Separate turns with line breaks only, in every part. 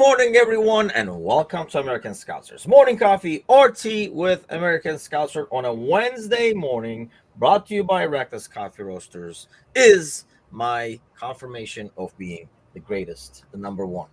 morning, everyone, and welcome to American Scousers Morning Coffee or Tea with American Scouser on a Wednesday morning, brought to you by Reckless Coffee Roasters, is my confirmation of being the greatest, the number one.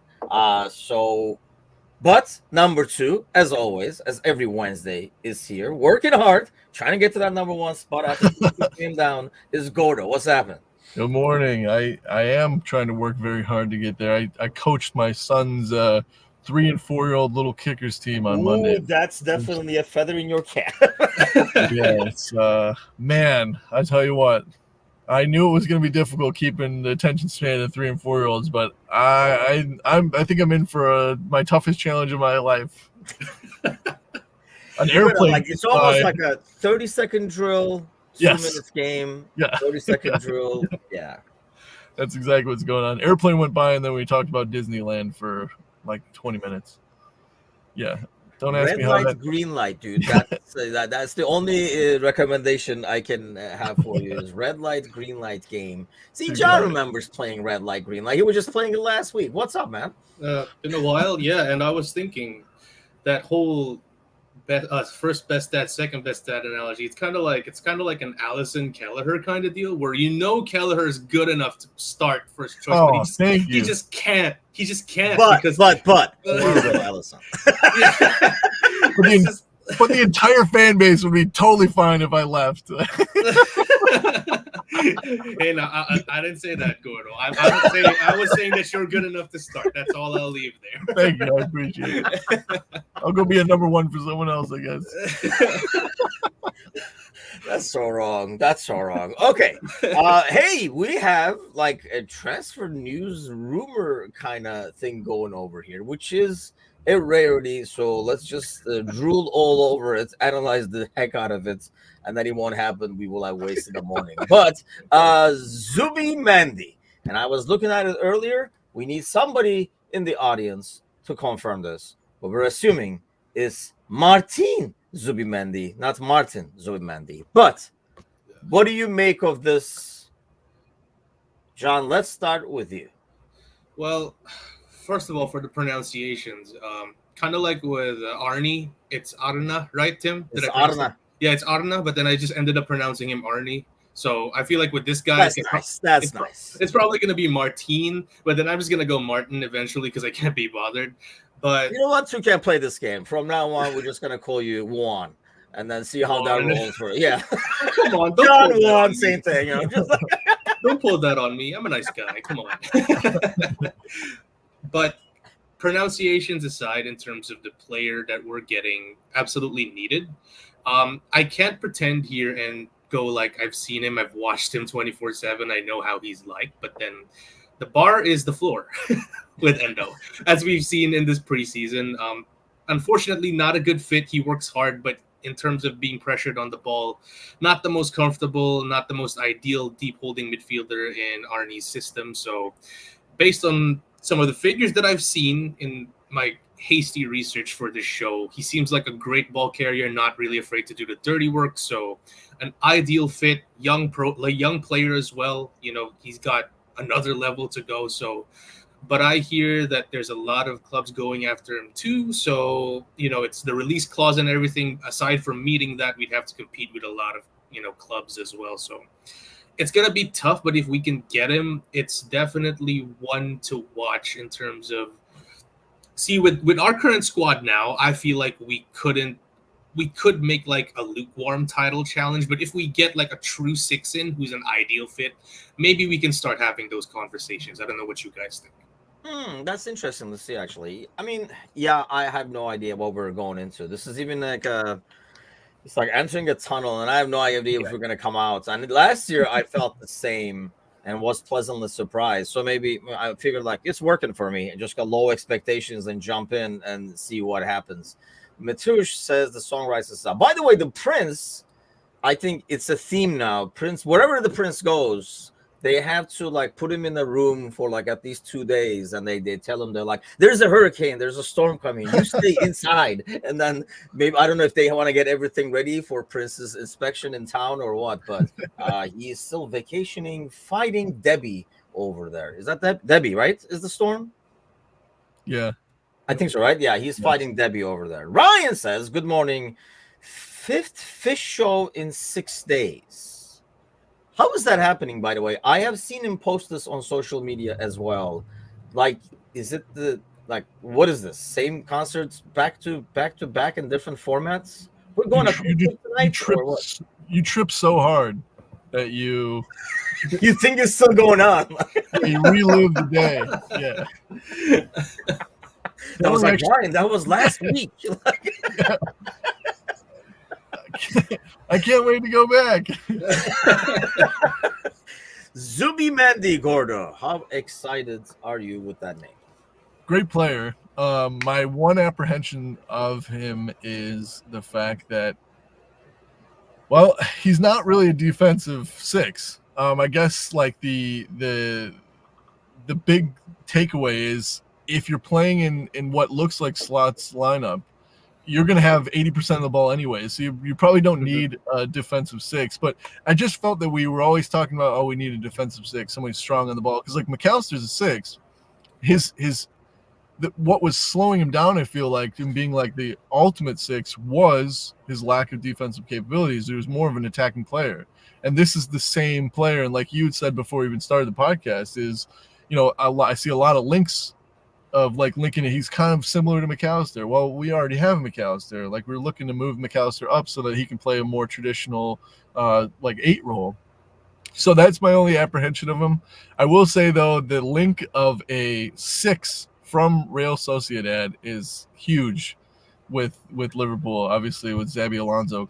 But number two, as always, as every Wednesday, is here, working hard, trying to get to that number one spot after he came down, is Gordo. What's happening?
Good morning. I am trying to work very hard to get there. I coached my son's 3- and 4-year-old little kickers team on Monday.
That's definitely a feather in your cap.
Yeah, it's man, I tell you what, I knew it was going to be difficult keeping the attention span of 3- and 4-year-olds, but I think I'm in for my toughest challenge of my life. An airplane.
It's almost like a 30-second drill. 2
Yes.
minutes game,
Yeah.
30-second drill. Yeah.
That's exactly what's going on. Airplane went by, and then we talked about Disneyland for like 20 minutes. Yeah. Don't ask me how that...
green light, dude. That's the only recommendation I can have for you is red light, green light game. See, John remembers playing red light, green light. He was just playing it last week. What's up, man?
In a while, yeah. And I was thinking that whole first best stat, second best stat analogy. It's kind of like an Allison Kelleher kind of deal where Kelleher is good enough to start first choice, but he just can't. He just can't.
But Allison.
But the entire fan base would be totally fine if I left.
Hey, no, I didn't say that, Gordo. I was saying that you're good enough to start. That's all I'll leave there.
Thank you. I appreciate it. I'll go be a number one for someone else, I guess.
That's so wrong. Okay. Hey, we have like a transfer news rumor kind of thing going over here, which is a rarity. So let's just drool all over it, analyze the heck out of it, and then it won't happen. We will have wasted the morning. But Zubimendi, and I was looking at it earlier. We need somebody in the audience to confirm this. What we're assuming is Martin Zubimendi, not Martin Zubimendi. But what do you make of this, John? Let's start with you.
Well, first of all, for the pronunciations, kind of like with Arnie, it's Arna, right, Tim?
It's Arna.
Yeah, it's Arna, but then I just ended up pronouncing him Arnie. So I feel like with this guy,
that's nice.
It's probably going to be Martine, but then I'm just going to go Martin eventually because I can't be bothered. But
you know what? You can't play this game. From now on, we're just going to call you Juan and then see how that rolls for you. Yeah.
Come on.
John Juan, same thing. You know,
don't pull that on me. I'm a nice guy. Come on. But pronunciations aside, in terms of the player that we're getting absolutely needed, I can't pretend here and go like I've seen him, I've watched him 24/7, I know how he's like, but then the bar is the floor with Endo, as we've seen in this preseason. Unfortunately, not a good fit. He works hard, but in terms of being pressured on the ball, not the most comfortable, not the most ideal deep holding midfielder in Arnie's system. So based on some of the figures that I've seen in my hasty research for this show, he seems like a great ball carrier, not really afraid to do the dirty work. So an ideal fit, young player as well. You know, he's got another level to go. So, but I hear that there's a lot of clubs going after him too. So, you know, it's the release clause and everything. Aside from meeting that, we'd have to compete with a lot of, clubs as well. So it's going to be tough, but if we can get him, it's definitely one to watch in terms of, see, with our current squad now, I feel like we could make like a lukewarm title challenge, but if we get like a true 6-in who's an ideal fit, maybe we can start having those conversations. I don't know what you guys think.
That's interesting to see, actually. I mean, yeah, I have no idea what we're going into. This is even like it's like entering a tunnel, and I have no idea if we're going to come out. And last year, I felt the same and was pleasantly surprised. So maybe I figured like it's working for me and just got low expectations and jump in and see what happens. Matush says the song rises up. By the way, the Prince, I think it's a theme now. Prince, wherever the Prince goes, they have to like put him in a room for like at least 2 days, and they tell him, they're like, there's a hurricane, there's a storm coming, you stay inside. And then maybe, I don't know if they want to get everything ready for Prince's inspection in town or what, but he is still vacationing, fighting Debbie over there. Is that Debbie, right? Is the storm?
Yeah.
I think so, right? Yeah, he's fighting Debbie over there. Ryan says, "Good morning. 5th fish show in 6 days. How is that happening, by the way? I have seen him post this on social media as well. Like, is it what is this? Same concerts back to back in different formats? We're going to tonight or what?
You trip so hard that you
think it's still going on?
you relive the day. Yeah.
That was like Ryan. That was last week.
I can't wait to go back.
Zubi Mandy Gordo. How excited are you with that name?
Great player. My one apprehension of him is the fact that, well, he's not really a defensive 6. I guess like the big takeaway is if you're playing in what looks like slots lineup, you're going to have 80% of the ball anyway. So you probably don't need a defensive 6. But I just felt that we were always talking about, we need a defensive 6, somebody strong on the ball. Because like McAllister's a 6. What was slowing him down, I feel like, him being like the ultimate 6 was his lack of defensive capabilities. He was more of an attacking player. And this is the same player. And like you had said before we even started the podcast is, I see a lot of links of like linking it. He's kind of similar to McAllister. Well, we already have McAllister. Like we're looking to move McAllister up so that he can play a more traditional 8 role. So that's my only apprehension of him. I will say though, the link of a 6 from Real Sociedad is huge with Liverpool, obviously with Xabi Alonso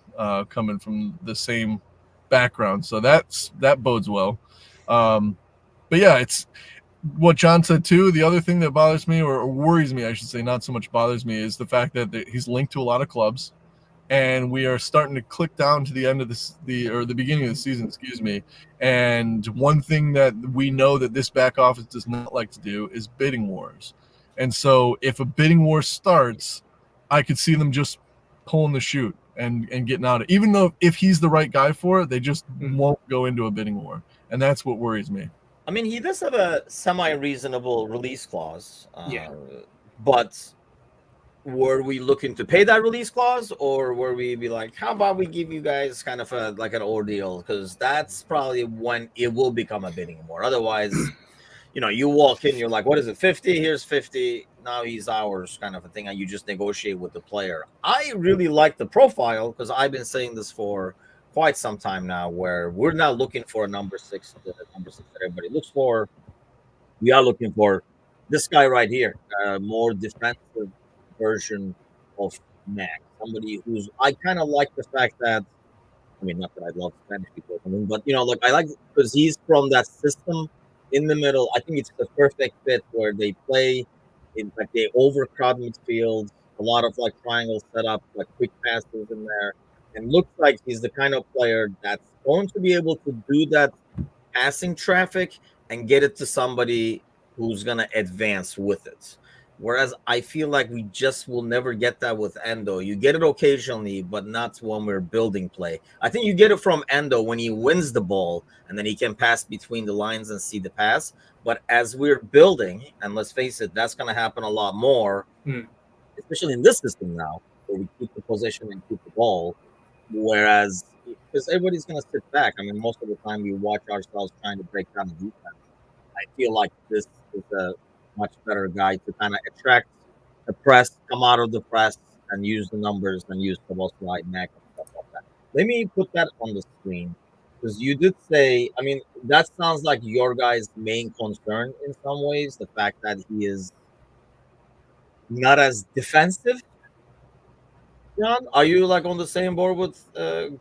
coming from the same background. So that bodes well. But yeah, it's what John said too. The other thing that bothers me or worries me, I should say, not so much bothers me, is the fact that he's linked to a lot of clubs, and we are starting to click down to the end of the beginning of the season, And one thing that we know that this back office does not like to do is bidding wars. And so if a bidding war starts, I could see them just pulling the chute and getting out of it. Even though if he's the right guy for it, they just won't go into a bidding war. And that's what worries me.
I mean, he does have a semi-reasonable release clause.
Yeah.
But were we looking to pay that release clause, or were we be like, how about we give you guys kind of an ordeal? Because that's probably when it will become a bidding war. Otherwise, you walk in, you're like, what is it, 50? Here's 50. Now he's ours, kind of a thing. And you just negotiate with the player. I really like the profile because I've been saying this for quite some time now, where we're not looking for a number 6 that everybody looks for. We are looking for this guy right here, a more defensive version of Mac. Somebody who's, I kind of like the fact that, not that I love Spanish people, but I like because he's from that system in the middle. I think it's the perfect fit where they play in like they overcrowd midfield, a lot of like triangle setup, like quick passes in there. And looks like he's the kind of player that's going to be able to do that passing traffic and get it to somebody who's going to advance with it. Whereas I feel like we just will never get that with Endo. You get it occasionally, but not when we're building play. I think you get it from Endo when he wins the ball and then he can pass between the lines and see the pass. But as we're building, and let's face it, that's going to happen a lot more, especially in this system now, where we keep the possession and keep the ball. Whereas, because everybody's going to sit back. Most of the time we watch ourselves trying to break down the defense. I feel like this is a much better guy to kind of attract the press, come out of the press, and use the numbers and use the most right neck and stuff like that. Let me put that on the screen, because you did say, that sounds like your guy's main concern in some ways, the fact that he is not as defensive. John, are you on the same board with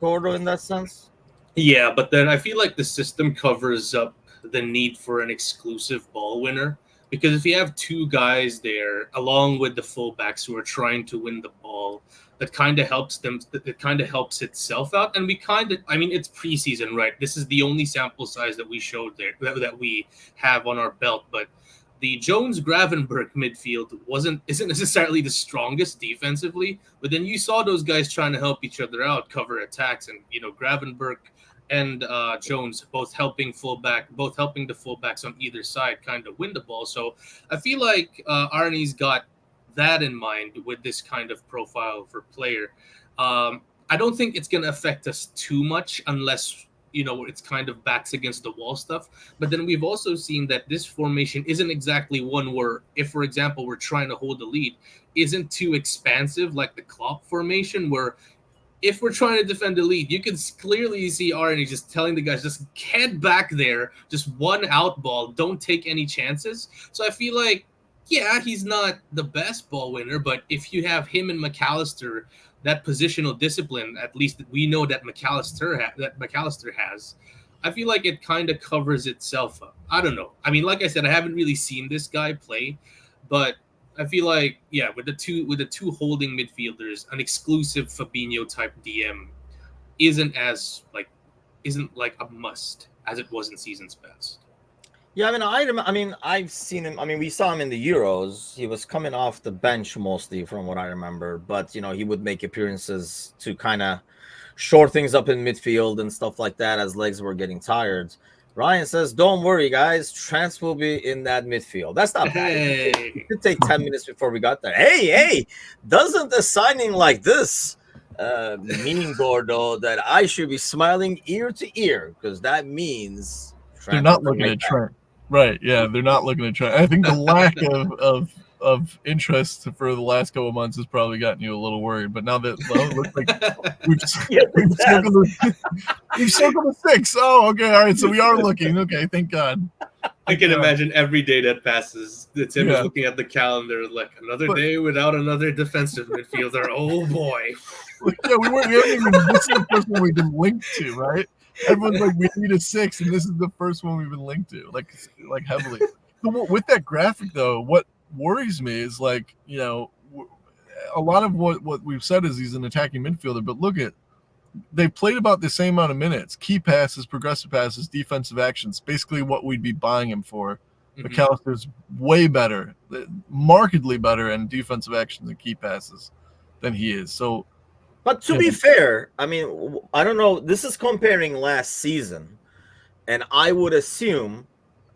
Gordo in that sense?
Yeah, but then I feel like the system covers up the need for an exclusive ball winner, because if you have 2 guys there along with the fullbacks who are trying to win the ball, that kind of helps them. It kind of helps itself out. And we it's preseason, right? This is the only sample size that we showed there that we have on our belt, but the Jones-Gravenberch midfield isn't necessarily the strongest defensively, but then you saw those guys trying to help each other out, cover attacks, and Gravenberch and Jones both helping the fullbacks on either side kind of win the ball. So I feel like Arnie's got that in mind with this kind of profile for player. I don't think it's going to affect us too much unless, it's kind of backs against the wall stuff. But then we've also seen that this formation isn't exactly one where, if, for example, we're trying to hold the lead, isn't too expansive like the Klopp formation, where if we're trying to defend the lead, you can clearly see Arnie just telling the guys, just head back there, just one out ball, don't take any chances. So I feel like, yeah, he's not the best ball winner, but if you have him and McAllister, that positional discipline, at least we know that McAllister has, I feel like it kind of covers itself up. I don't know. I mean, like I said, I haven't really seen this guy play, but I feel like, yeah, with the two holding midfielders, an exclusive Fabinho type DM isn't like a must as it was in seasons past.
Yeah, I've seen him. I mean, we saw him in the Euros. He was coming off the bench mostly, from what I remember. But he would make appearances to kind of shore things up in midfield and stuff like that as legs were getting tired. Ryan says, "Don't worry, guys. Trent will be in that midfield." That's not bad. It could take 10 minutes before we got there. Hey, doesn't a signing like this mean, Gordo, that I should be smiling ear to ear? Because that means
they're not looking at Trent. Right, yeah, they're not looking at Trent. I think the lack of interest for the last couple of months has probably gotten you a little worried. But now that it looks like we've circled the 6. Oh, okay, all right. So we are looking. Okay, thank God.
I can imagine every day that passes, Tim is looking at the calendar like another day without another defensive midfielder. Oh boy.
Yeah, we haven't even. This is the first one we've been linked to, right? Everyone's like, we need a 6, and this is the first one we've been linked to, like heavily. So with that graphic, though, what worries me is a lot of what we've said is he's an attacking midfielder, but look at, they played about the same amount of minutes, key passes, progressive passes, defensive actions, basically what we'd be buying him for. Mm-hmm. McAllister's way better, markedly better in defensive actions and key passes than he is. So.
But to be fair, I mean, I don't know. This is comparing last season, and I would assume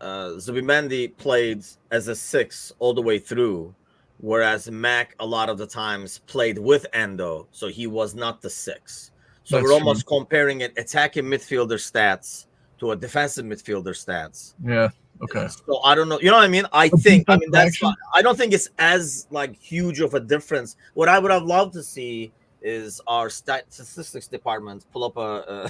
Zubimendi played as a 6 all the way through, whereas Mac a lot of the times played with Endo, so he was not the 6. So we're almost comparing an attacking midfielder stats to a defensive midfielder stats.
Yeah. Okay.
So I don't know. You know what I mean? I don't think it's as huge of a difference. What I would have loved to see is our statistics department pull up a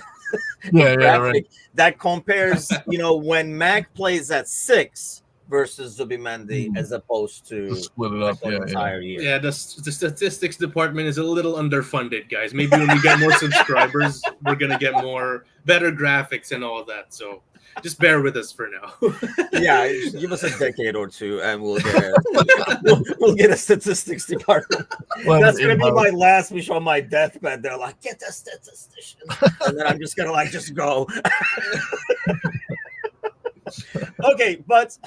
graphic that compares, when Mac plays at 6 versus Zubimendi as opposed to
split it up
the entire year.
Yeah, the statistics department is a little underfunded, guys. Maybe when we get more subscribers, we're gonna get better graphics and all that. So just bear with us for now.
Yeah, give us a decade or two, and we'll get a statistics department. That's gonna be my last wish on my deathbed. They're like, get a statistician, and then I'm just gonna just go. Okay, but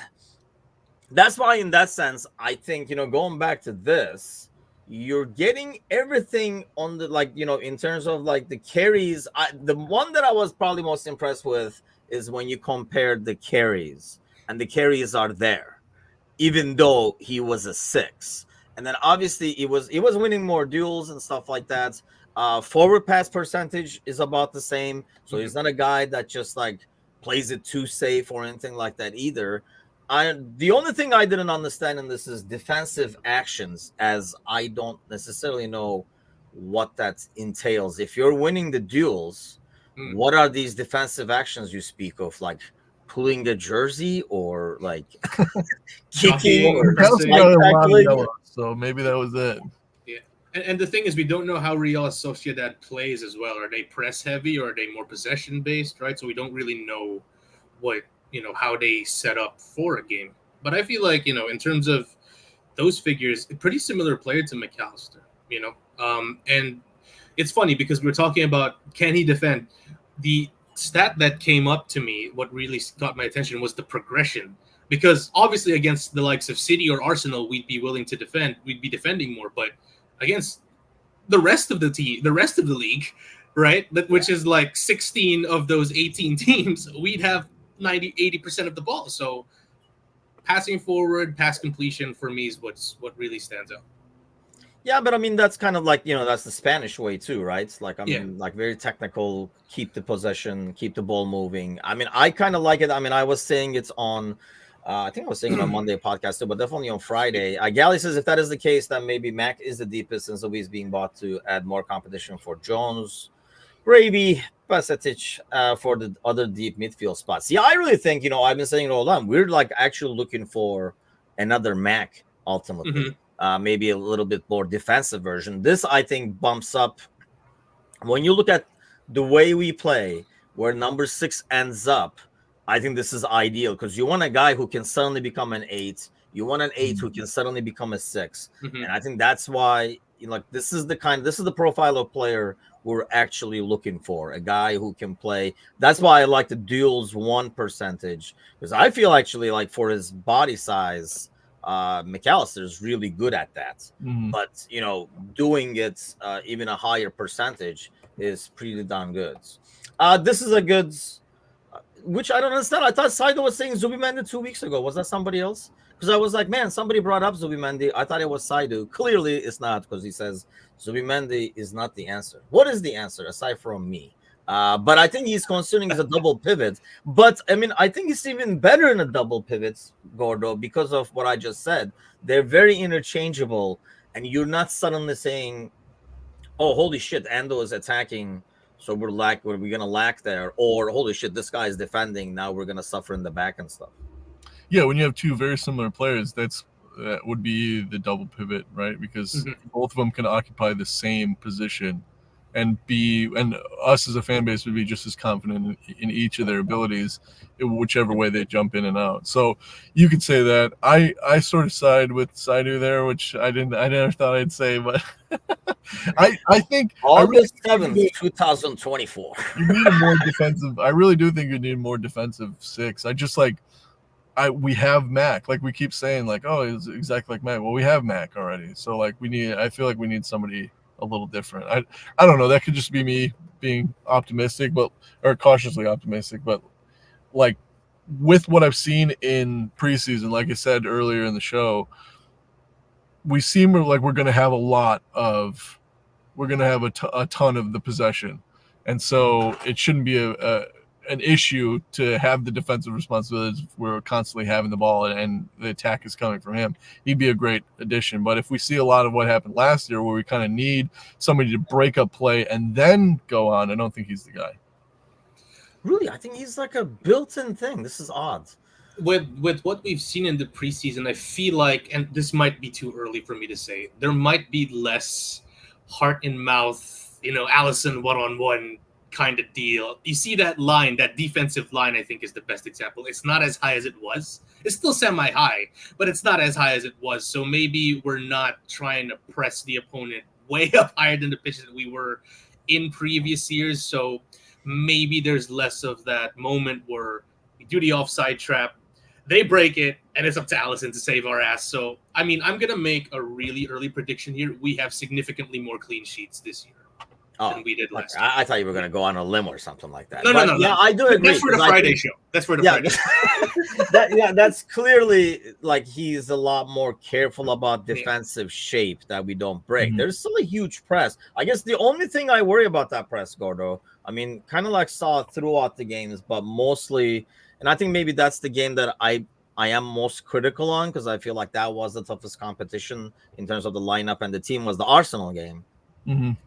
that's why, in that sense, I think going back to this, you're getting everything on the in terms of the carries. The one that I was probably most impressed with is when you compared the carries, and the carries are there, even though he was a 6. And then obviously he was winning more duels and stuff like that. Forward pass percentage is about the same, so he's not a guy that just plays it too safe or anything like that either. The only thing I didn't understand in this is defensive actions, as I don't necessarily know what that entails. If you're winning the duels, what are these defensive actions you speak of? Like pulling the jersey or kicking or
tackling? So maybe that was it.
Yeah. And the thing is, we don't know how Real Sociedad plays as well. Are they press heavy or are they more possession based, right? So we don't really know how they set up for a game. But I feel like, in terms of those figures, a pretty similar player to McAllister, and it's funny because we're talking about, can he defend? The stat that came up to me, what really got my attention was the progression, because obviously against the likes of City or Arsenal, we'd be willing to defend. We'd be defending more, but against the rest of the league, right? Which is 16 of those 18 teams, we'd have 80% of the ball. So passing forward, pass completion for me is what really stands out.
Yeah, but I mean that's kind of like, that's the Spanish way too, right? It's like, I
Yeah.
mean, like very technical, keep the possession, keep the ball moving. I mean, I kind of like it. I mean, I was saying it's on I think I was saying it on Monday podcast too, but definitely on Friday. Gally says if that is the case, then maybe Mac is the deepest since he's being bought to add more competition for Jones, Gravy, Pasetic for the other deep midfield spots. Yeah, I really think, I've been saying it all along. We're like actually looking for another Mac ultimately. Maybe a little bit more defensive version. This, I think, bumps up. When you look at the way we play, where number 6 ends up, I think this is ideal because you want a guy who can suddenly become an 8. You want an 8 who can suddenly become a 6. And I think that's why, this is the profile of player we're actually looking for. A guy who can play. That's why I like the duels 1 percentage, because I feel actually like for his body size, McAllister is really good at that, but doing it even a higher percentage is pretty darn good. This is a good, which I don't understand. I thought Saido was saying Zubimendi 2 weeks ago. Was that somebody else? Because I was like, man, somebody brought up Zubimendi. I thought it was Saido. Clearly it's not, because he says Zubimendi is not the answer. What is the answer aside from me? But I think he's considering as a double pivot. But I mean, I think he's even better in a double pivot, Gordo, because of what I just said. They're very interchangeable, and you're not suddenly saying, "Oh, holy shit, Ando is attacking, so we're gonna lack there," or "Holy shit, this guy is defending, now we're gonna suffer in the back and stuff."
Yeah, when you have two very similar players, that would be the double pivot, right? Because both of them can occupy the same position. And us as a fan base would be just as confident in each of their abilities, whichever way they jump in and out. So you could say that. I sort of side with Saidu there, which I never thought I'd say, but I think
August 7th, 2024.
You need a more defensive. I really do think you need a more defensive 6. We have Mac, like we keep saying, like, oh, it's exactly like Mac. Well, we have Mac already, so like I feel like we need somebody a little different. I don't know. That could just be me being optimistic, or cautiously optimistic. But like with what I've seen in preseason, like I said earlier in the show, we seem like we're going to have a ton of the possession, and so it shouldn't be an issue to have the defensive responsibilities. We're constantly having the ball and the attack is coming from him. He'd be a great addition. But if we see a lot of what happened last year where we kind of need somebody to break up play and then go on, I don't think he's the guy.
Really? I think he's like a built-in thing. This is odd.
With what we've seen in the preseason, I feel like, and this might be too early for me to say, there might be less heart in mouth, Allison one-on-one kind of deal. You see that line, that defensive line, I think is the best example. It's not as high as it was. It's still semi-high, but it's not as high as it was. So maybe we're not trying to press the opponent way up higher than the pitches that we were in previous years. So maybe there's less of that moment where we do the offside trap, they break it, and it's up to Allison to save our ass. So, I mean, I'm going to make a really early prediction here. We have significantly more clean sheets this year than we did last year.
I thought you were going to go on a limb or something like that.
No.
Yeah, I do agree.
That's for the Friday show. That's for the Friday show.
That's clearly like he's a lot more careful about defensive shape that we don't break. There's still a huge press. I guess the only thing I worry about that press, Gordo, I mean, kind of like saw it throughout the games, but mostly, and I think maybe that's the game that I am most critical on, because I feel like that was the toughest competition in terms of the lineup and the team, was the Arsenal game.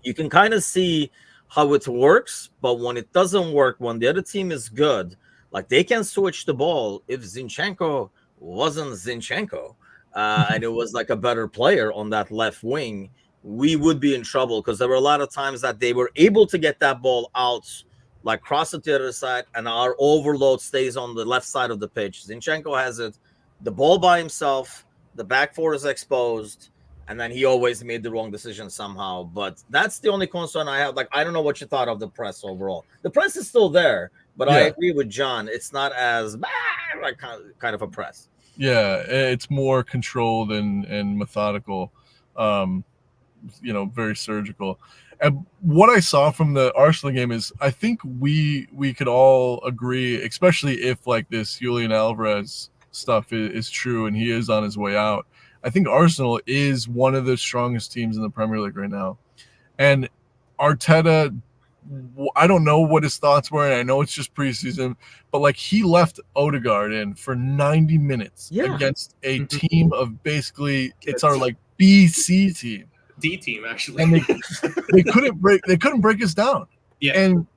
You can kind of see how it works, but when it doesn't work, when the other team is good, like they can switch the ball. If Zinchenko wasn't Zinchenko and it was like a better player on that left wing, we would be in trouble, because there were a lot of times that they were able to get that ball out, like cross it to the other side, and our overload stays on the left side of the pitch. Zinchenko has it, the ball by himself, the back four is exposed, and then he always made the wrong decision somehow. But that's the only concern I have. Like, I don't know what you thought of the press overall. The press is still there, but I agree with John. It's not as like kind of a press.
Yeah, it's more controlled and methodical, very surgical. And what I saw from the Arsenal game is, I think we could all agree, especially if like this Julian Alvarez stuff is true and he is on his way out, I think Arsenal is one of the strongest teams in the Premier League right now. And Arteta, I don't know what his thoughts were, and I know it's just preseason, but like he left Odegaard in for 90 minutes against a team of basically it's our like BC team.
D team actually.
And they couldn't break us down.
Yeah.
And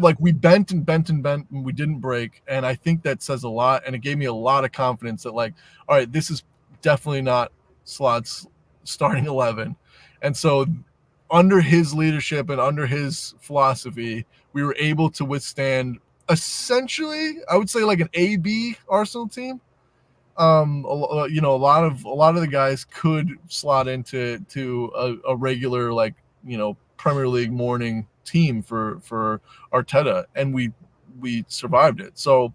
like we bent and we didn't break. And I think that says a lot. And it gave me a lot of confidence that like, all right, this is definitely not Slot's starting 11. And so under his leadership and under his philosophy, we were able to withstand essentially, I would say like an A-B Arsenal team. A lot of the guys could slot into a regular like Premier League morning team for Arteta, and we survived it. So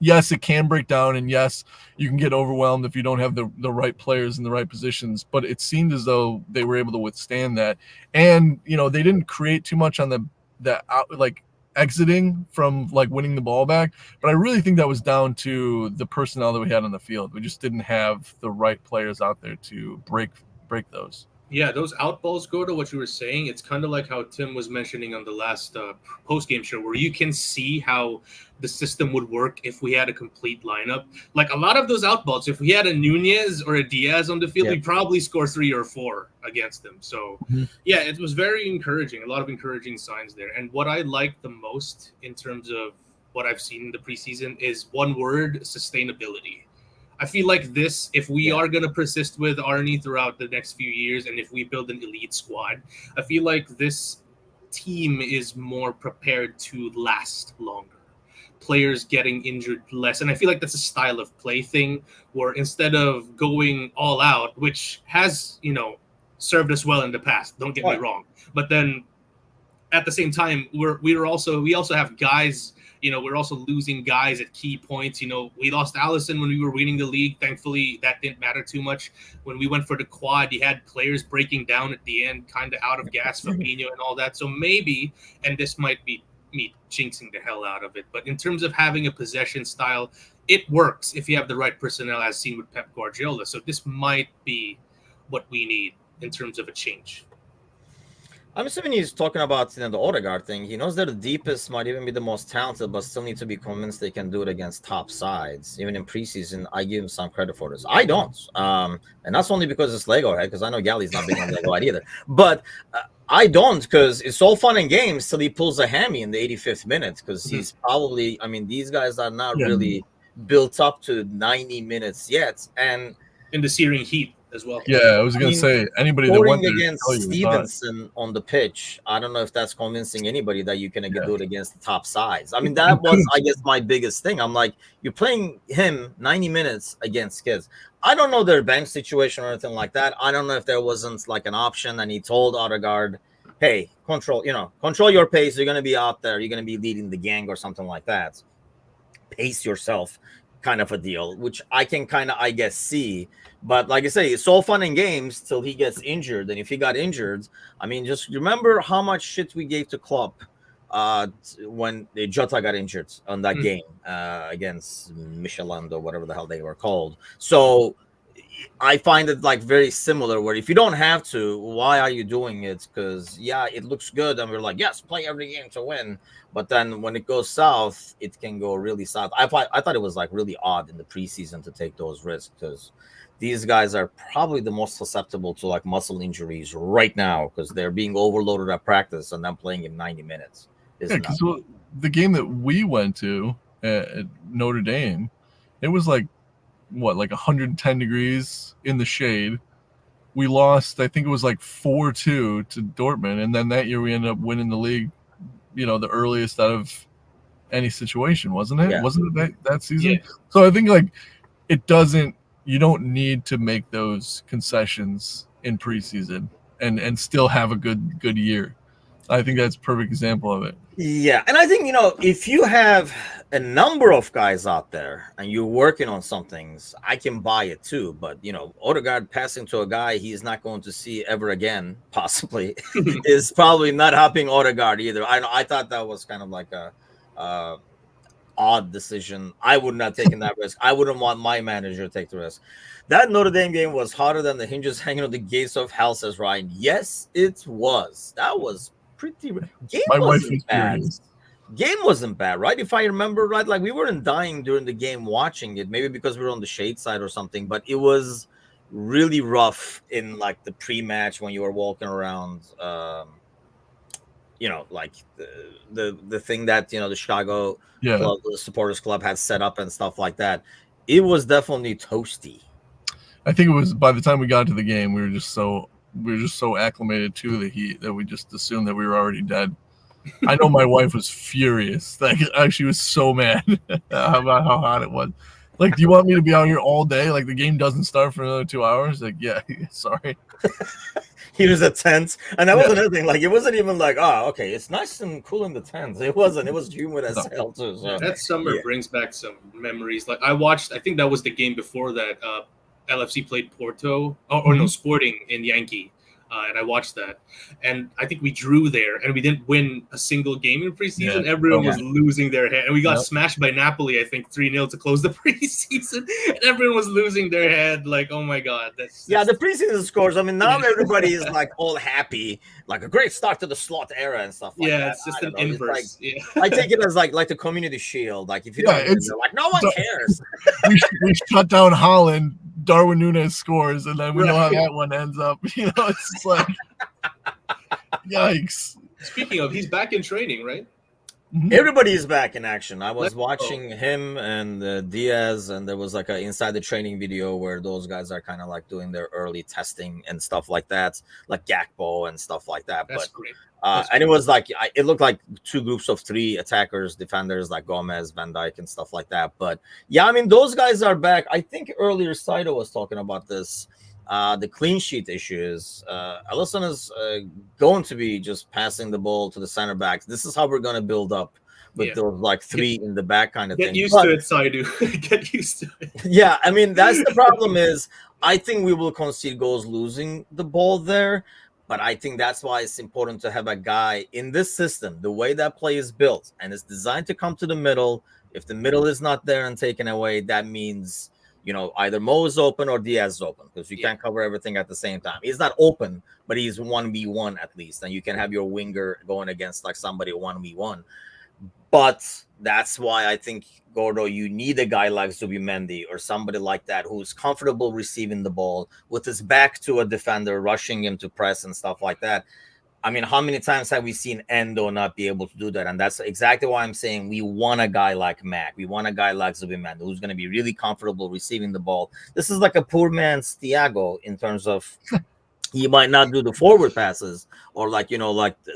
yes, it can break down, and yes, you can get overwhelmed if you don't have the right players in the right positions, but it seemed as though they were able to withstand that. And they didn't create too much on the exiting from like winning the ball back, but I really think that was down to the personnel that we had on the field. We just didn't have the right players out there to break those.
Yeah, those out balls go to what you were saying. It's kind of like how Tim was mentioning on the last post-game show, where you can see how the system would work if we had a complete lineup. Like a lot of those out balls, if we had a Nunez or a Diaz on the field, we'd probably score 3 or 4 against them. So, yeah, it was very encouraging, a lot of encouraging signs there. And what I like the most in terms of what I've seen in the preseason is one word: sustainability. I feel like this, if we are going to persist with Arnie throughout the next few years, and if we build an elite squad, I feel like this team is more prepared to last longer. Players getting injured less. And I feel like that's a style of play thing where instead of going all out, which has, served us well in the past, don't get me wrong. But then at the same time, we also have guys. We're also losing guys at key points. We lost Allison when we were winning the league. Thankfully, that didn't matter too much. When we went for the quad, you had players breaking down at the end, kind of out of gas, Fabinho and all that. So maybe, and this might be me jinxing the hell out of it, but in terms of having a possession style, it works if you have the right personnel, as seen with Pep Guardiola. So this might be what we need in terms of a change.
I'm assuming he's talking about the Odegaard thing. He knows they're the deepest, might even be the most talented, but still need to be convinced they can do it against top sides. Even in preseason, I give him some credit for this. I don't. And that's only because it's Lego head, because I know Gally's not big on Lego head either. But I don't, because it's all fun and games till he pulls a hammy in the 85th minute, because he's probably, these guys are not really built up to 90 minutes yet. And
in the searing heat as well.
Yeah, I was going to say, anybody that went
against Stevenson on the pitch, I don't know if that's convincing anybody that you can do it against the top sides. That was, I guess, my biggest thing. I'm like, you're playing him 90 minutes against kids. I don't know their bench situation or anything like that. I don't know if there wasn't like an option and he told Odegaard, hey, control your pace. You're going to be out there. You're going to be leading the gang or something like that. Pace yourself, kind of a deal, which I can kind of, I guess, see. But like I say, it's all fun and games till he gets injured. And if he got injured, just remember how much shit we gave to Klopp when Jota got injured on that game against Michelin or whatever the hell they were called. So I find it like very similar, where if you don't have to, why are you doing it? Because it looks good and we're like, yes, play every game to win. But then when it goes south, it can go really south. I thought it was like really odd in the preseason to take those risks, because these guys are probably the most susceptible to like muscle injuries right now, because they're being overloaded at practice and then playing in 90 minutes.
Because the game that we went to at Notre Dame, it was like, 110 degrees in the shade. We lost, I think it was like 4-2 to Dortmund. And then that year we ended up winning the league, the earliest out of any situation, wasn't it? Yeah. Wasn't it that season? Yeah. So I think like you don't need to make those concessions in preseason and still have a good year. I think that's a perfect example of it.
Yeah. And I think, if you have a number of guys out there and you're working on some things, I can buy it too. But, Odegaard passing to a guy he's not going to see ever again, possibly, is probably not helping Odegaard either. I thought that was kind of like a odd decision. I would not have taken that risk. I wouldn't want my manager to take the risk. That Notre Dame game was hotter than the hinges hanging on the gates of hell, says Ryan. Yes, it was. That was pretty. Game
My wife
wasn't
was
bad.
furious.
Game wasn't bad, right? If I remember right, like we weren't dying during the game watching it, maybe because we were on the shade side or something, but it was really rough in like the pre-match when you were walking around, like the thing that the Chicago club, the supporters club had set up and stuff like that. It was definitely toasty.
I think it was by the time we got to the game, we were just so acclimated to the heat that we just assumed that we were already dead. I know my wife was furious. Like, she was so mad about how hot it was. Like, do you want me to be out here all day? Like, the game doesn't start for another 2 hours? Like, yeah, sorry.
He was a tent. And that was another thing. Like, it wasn't even like, oh, okay, it's nice and cool in the tent. It wasn't. It was humid as hell, too. So.
That summer brings back some memories. Like, I think that was the game before that LFC played Porto. No, Sporting in Yankee. And I watched that, and I think we drew there, and we didn't win a single game in preseason. Yeah. Everyone was losing their head, and we got smashed by Napoli, I think 3-0 to close the preseason, and everyone was losing their head. Like, oh my god, that's
the preseason scores. I mean, now everybody is like all happy, like a great start to the slot era and stuff like that.
Yeah, it's just an inverse.
I take it as like the Community Shield. Like if you don't, like no one cares.
we shut down Holland. Darwin Núñez scores, and then we know how that one ends up. It's just like, yikes.
Speaking of, he's back in training, right?
Mm-hmm. Everybody is back in action. I was watching him and Diaz, and there was like an inside the training video where those guys are kind of like doing their early testing and stuff like that, like Gakpo and stuff like that.
That's great.
And it was like it looked like two groups of three attackers, defenders like Gomez, Van Dijk, and stuff like that. But yeah, I mean those guys are back. I think earlier Saito was talking about this, the clean sheet issues. Alisson is going to be just passing the ball to the center backs. This is how we're going to build up with those like three in the back kind of thing.
Get used to it, Saito. Get used to it.
Yeah, I mean that's the problem. Is I think we will concede goals losing the ball there. But I think that's why it's important to have a guy in this system, the way that play is built, and it's designed to come to the middle. If the middle is not there and taken away, that means, either Mo is open or Diaz is open because you can't cover everything at the same time. He's not open, but he's 1v1 at least, and you can have your winger going against like somebody 1v1. But that's why I think, Gordo, you need a guy like Zubimendi or somebody like that who's comfortable receiving the ball with his back to a defender, rushing him to press and stuff like that. I mean, how many times have we seen Endo not be able to do that? And that's exactly why I'm saying we want a guy like Mac. We want a guy like Zubimendi who's going to be really comfortable receiving the ball. This is like a poor man's Thiago in terms of he might not do the forward passes or like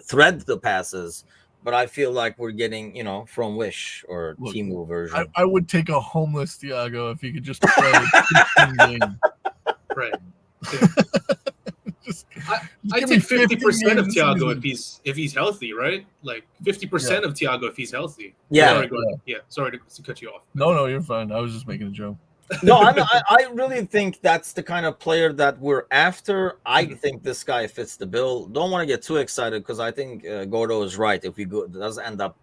thread the passes. But I feel like we're getting, from Wish or Timu version.
I would take a homeless Thiago if he could just play 15 games.
Right. I take 50% of Thiago if he's healthy, right? Like 50% of Thiago if he's healthy.
Yeah.
Sorry to cut you off.
No, you're fine. I was just making a joke.
No, I really think that's the kind of player that we're after. I think this guy fits the bill. Don't want to get too excited because I think Gordo is right. If it does end up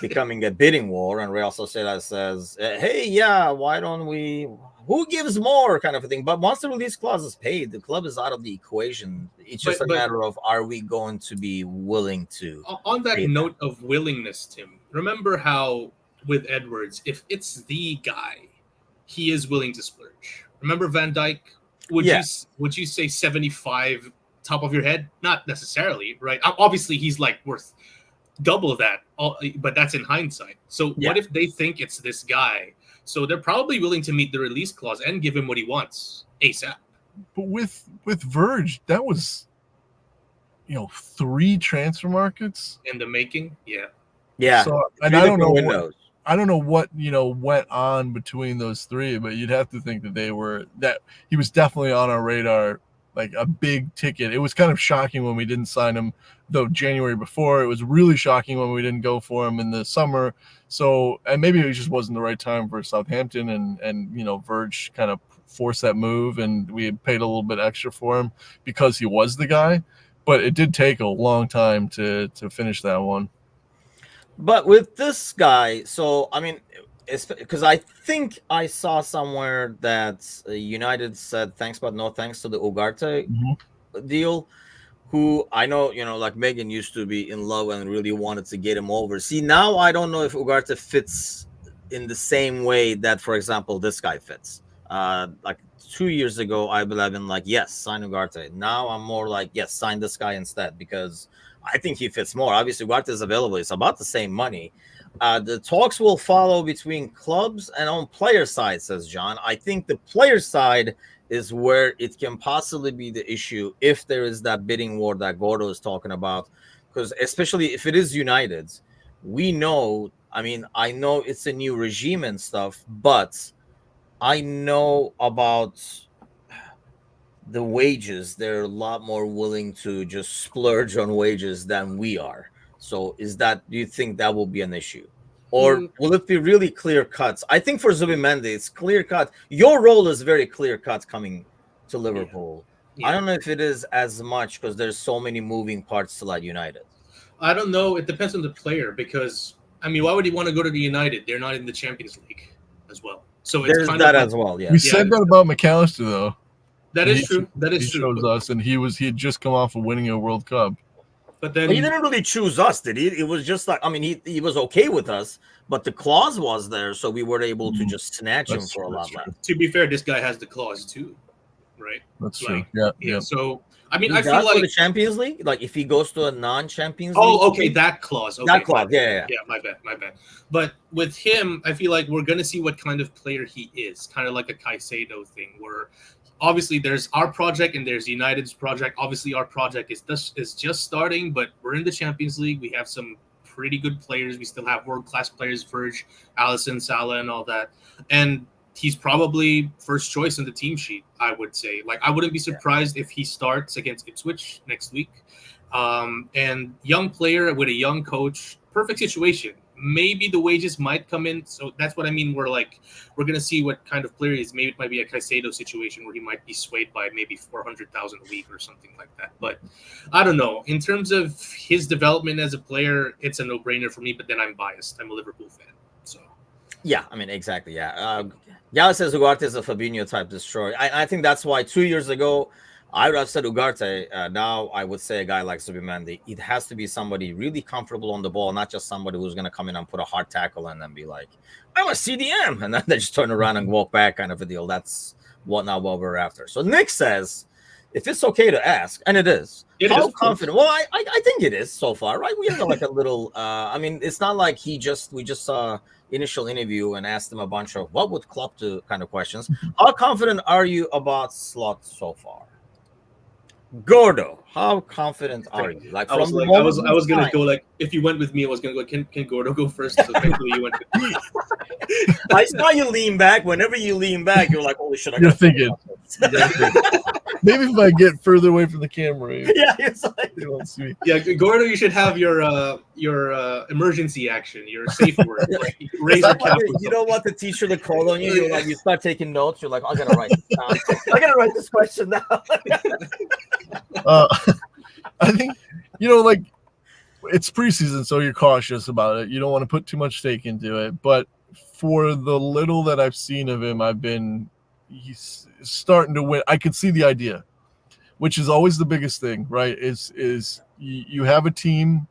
becoming a bidding war, and Real Sociedad says, "Hey, why don't we? Who gives more?" kind of a thing. But once the release clause is paid, the club is out of the equation. It's just a matter of are we going to be willing to?
On that note of willingness, Tim, remember how with Edwards, if it's the guy, he is willing to splurge. Remember Van Dijk? Would you say 75 top of your head? Not necessarily, right? Obviously, he's like worth double that, but that's in hindsight. So what if they think it's this guy? So they're probably willing to meet the release clause and give him what he wants ASAP.
But with Verge, that was 3 transfer markets
in the making.
Yeah.
So and I don't know windows. I don't know what went on between those 3, but you'd have to think that he was definitely on our radar, like a big ticket. It was kind of shocking when we didn't sign him, though January before. It was really shocking when we didn't go for him in the summer. So, and maybe it just wasn't the right time for Southampton, and Verge kind of forced that move, and we had paid a little bit extra for him because he was the guy. But it did take a long time to finish that one.
But with this guy, so I mean, because I think I saw somewhere that United said thanks but no thanks to the Ugarte
Mhm.
deal. Who I know, like Megan used to be in love and really wanted to get him over. See, now I don't know if Ugarte fits in the same way that, for example, this guy fits. Like 2 years ago, I would have been like, yes, sign Ugarte. Now I'm more like, yes, sign this guy instead because I think he fits more. Obviously, Ugarte is available. It's about the same money. The talks will follow between clubs and on player side, says John. I think the player side is where it can possibly be the issue if there is that bidding war that Gordo is talking about. Because especially if it is United, we know, I mean, I know it's a new regime and stuff, but I know about the wages. They're a lot more willing to just splurge on wages than we are. So do you think that will be an issue? Or will it be really clear cuts? I think for Zubimendi, it's clear cut. Your role is very clear cut coming to Liverpool.
Yeah.
I don't know if it is as much because there's so many moving parts still at United.
I don't know. It depends on the player because, I mean, why would he want to go to the United? They're not in the Champions League as well. So it's
There's
kind
that
of
as well, yeah.
We said that about McAllister, though.
That is true. That is
he
true.
chose us, and he had just come off of winning a World Cup.
But then
he didn't really choose us, did he? It was just like, I mean, he was okay with us, but the clause was there, so we were able to just snatch him for a lot less.
To be fair, this guy has the clause too, right?
That's true. Yeah.
So I mean,
I
feel like
the Champions League, like if he goes to a non-Champions
League.
Oh,
okay, that clause. Okay,
that clause, yeah.
My bad. But with him, I feel like we're gonna see what kind of player he is, kind of like a Caicedo thing, where obviously there's our project and there's United's project. Obviously, our project is just starting, but we're in the Champions League. We have some pretty good players. We still have world-class players, Verge, Alisson, Salah, and all that. And he's probably first choice in the team sheet, I would say. Like, I wouldn't be surprised if he starts against Ipswich next week. And young player with a young coach, perfect situation. Maybe the wages might come in. So that's what I mean. We're going to see what kind of player he is. Maybe it might be a Caicedo situation where he might be swayed by maybe 400,000 a week or something like that. But I don't know. In terms of his development as a player, it's a no-brainer for me. But then I'm biased. I'm a Liverpool fan. So
yeah, I mean, exactly. Yeah. Gala says Ugarte is a Fabinho type destroyer. I think that's why 2 years ago, I would have said Ugarte. Now I would say a guy like Zubimendi. It has to be somebody really comfortable on the ball, not just somebody who's going to come in and put a hard tackle and then be like, I'm a CDM. And then they just turn around and walk back kind of a deal. That's what we're after. So Nick says, if it's okay to ask, and it is, how confident? Well, I think it is so far, right? We have like a little, I mean, it's not like we just saw initial interview and asked him a bunch of what would Klopp do kind of questions. How confident are you about Slot so far? Gordo, how confident are you? Like,
I was gonna go like, if you went with me, I was gonna go. Can Gordo go first? So thankfully you went with me.
I saw you lean back. Whenever you lean back, you're like, holy shit!
You're thinking. Maybe if I get further away from the camera.
Yeah, it's like,
they won't see me.
Yeah, Gordo, you should have your emergency action, your safe word. Like, razor cap.
You don't want the teacher to call on you. You're like, you start taking notes. You're like, I gotta write this down. I gotta write this question down.
I think, like, it's preseason, so you're cautious about it. You don't want to put too much stake into it. But for the little that I've seen of him, he's starting to win. I can see the idea, which is always the biggest thing, right? Is you have a team,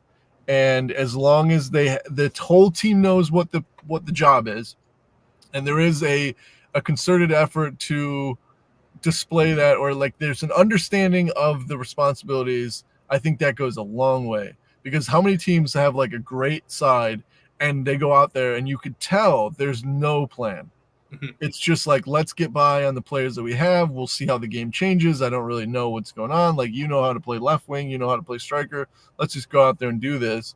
and as long as the whole team knows what the job is, and there is a concerted effort to display that, or like there's an understanding of the responsibilities, I think that goes a long way. Because how many teams have like a great side and they go out there and you could tell there's no plan. It's just like, let's get by on the players that we have. We'll see how the game changes. I don't really know what's going on. Like, you know how to play left wing, you know how to play striker. Let's just go out there and do this.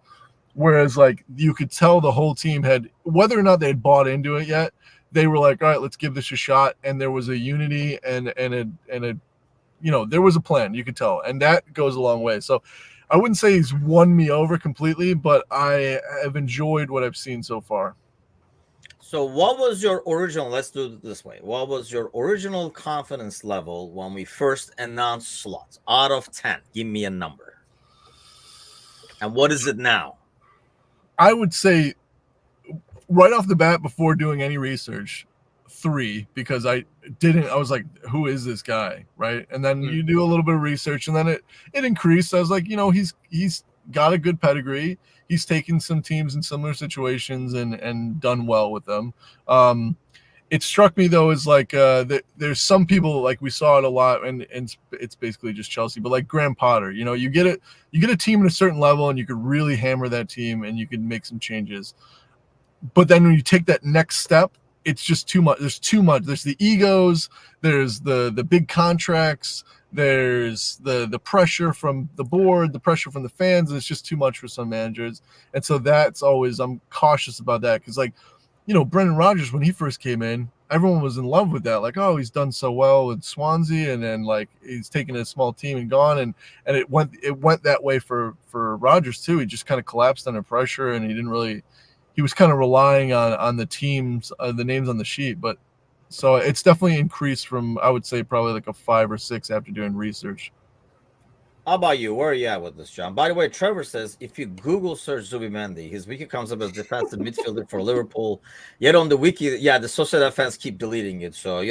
Whereas like you could tell the whole team had, whether or not they had bought into it yet, they were like, all right, let's give this a shot. And there was a unity and there was a plan, you could tell. And that goes a long way. So I wouldn't say he's won me over completely, but I have enjoyed what I've seen so far.
So what was your original, let's do it this way. What was your original confidence level when we first announced Slots? Out of 10, give me a number. And what is it now?
I would say right off the bat, before doing any research, 3, because I was like, who is this guy, right? And then you do a little bit of research, and then it increased. I was like, he's got a good pedigree. He's taken some teams in similar situations and done well with them. It struck me though is like there's some people, like we saw it a lot, and it's basically just Chelsea, but like Graham Potter, you get a team at a certain level and you could really hammer that team and you can make some changes. But then when you take that next step, it's just too much. There's too much. There's the egos. There's the big contracts. There's the pressure from the board, the pressure from the fans. And it's just too much for some managers. And so that's always, I'm cautious about that. Because like, Brendan Rodgers, when he first came in, everyone was in love with that. Like, oh, he's done so well with Swansea, and then like he's taken a small team and gone, and it went that way for Rodgers too. He just kind of collapsed under pressure, and he was kind of relying on the teams, the names on the sheet. But so it's definitely increased from, I would say, probably like a 5 or 6 after doing research.
How about you? Where are you at with this, John? By the way, Trevor says if you Google search Zubimendi, his wiki comes up as defensive midfielder for Liverpool. Yet on the wiki, the Sociedad fans keep deleting it. So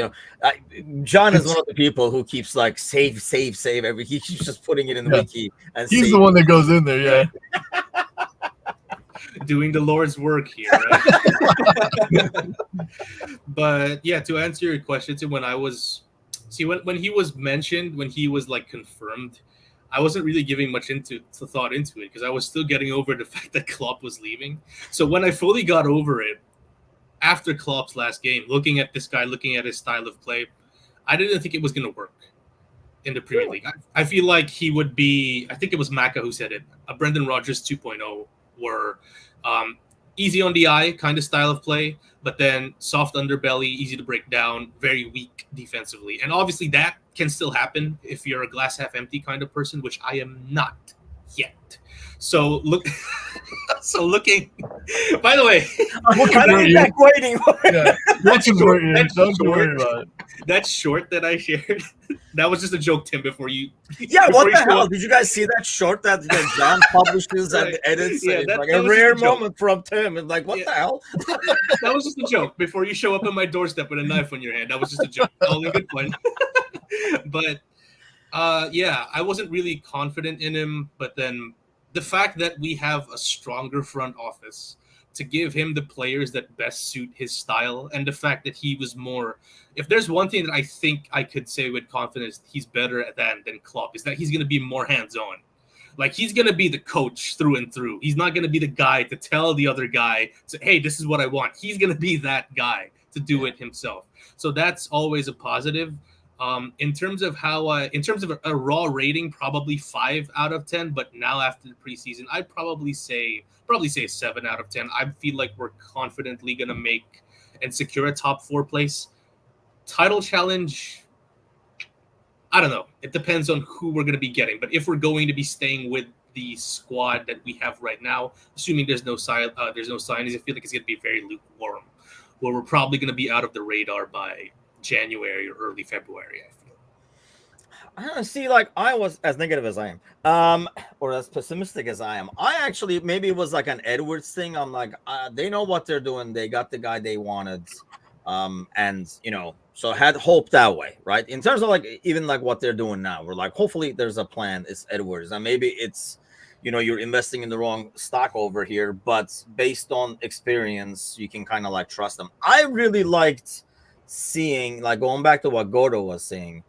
John is one of the people who keeps like save. He keeps just putting it in the wiki, and
he's the one that goes in there. Yeah.
Doing the Lord's work here, right? But yeah, to answer your question, when he was mentioned, when he was like confirmed, I wasn't really giving much thought into it because I was still getting over the fact that Klopp was leaving. So when I fully got over it after Klopp's last game, looking at this guy, looking at his style of play, I didn't think it was going to work in the Premier League. I feel like he would be, I think it was Maka who said it, a Brendan Rodgers 2.0, were easy on the eye kind of style of play, but then soft underbelly, easy to break down, very weak defensively. And obviously that can still happen if you're a glass half empty kind of person, which I am not yet. So looking, by the way,
waiting.
Don't worry about it.
That short that I shared, that was just a joke, Tim, before you.
Yeah, what the hell? Did you guys see that short that John publishes and edits? Yeah, like a rare moment from Tim. And like, what the hell?
That was just a joke before you show up on my doorstep with a knife on your hand. That was just a joke. Only good point. But I wasn't really confident in him. But then the fact that we have a stronger front office to give him the players that best suit his style, and the fact that he was more, if there's one thing that I think I could say with confidence he's better at than Klopp, is that he's going to be more hands-on. Like, he's going to be the coach through and through. He's not going to be the guy to tell the other guy, hey, this is what I want. He's going to be that guy to do it himself. So that's always a positive. In terms of a raw rating, probably 5 out of 10. But now after the preseason, I'd probably say 7 out of 10. I feel like we're confidently going to make and secure a top 4 place. Title challenge, I don't know. It depends on who we're going to be getting. But if we're going to be staying with the squad that we have right now, assuming there's no signings, I feel like it's going to be very lukewarm, where we're probably going to be out of the radar by January or early February, I feel.
I don't see, like, I was as negative as I am, or as pessimistic as I am. I actually, maybe it was like an Edwards thing. I'm like, they know what they're doing. They got the guy they wanted. And, so had hope that way, right? In terms of like, even like what they're doing now, we're like, hopefully there's a plan. It's Edwards. And maybe it's, you're investing in the wrong stock over here, but based on experience, you can kind of like trust them. I really liked seeing, like, going back to what Gordo was saying,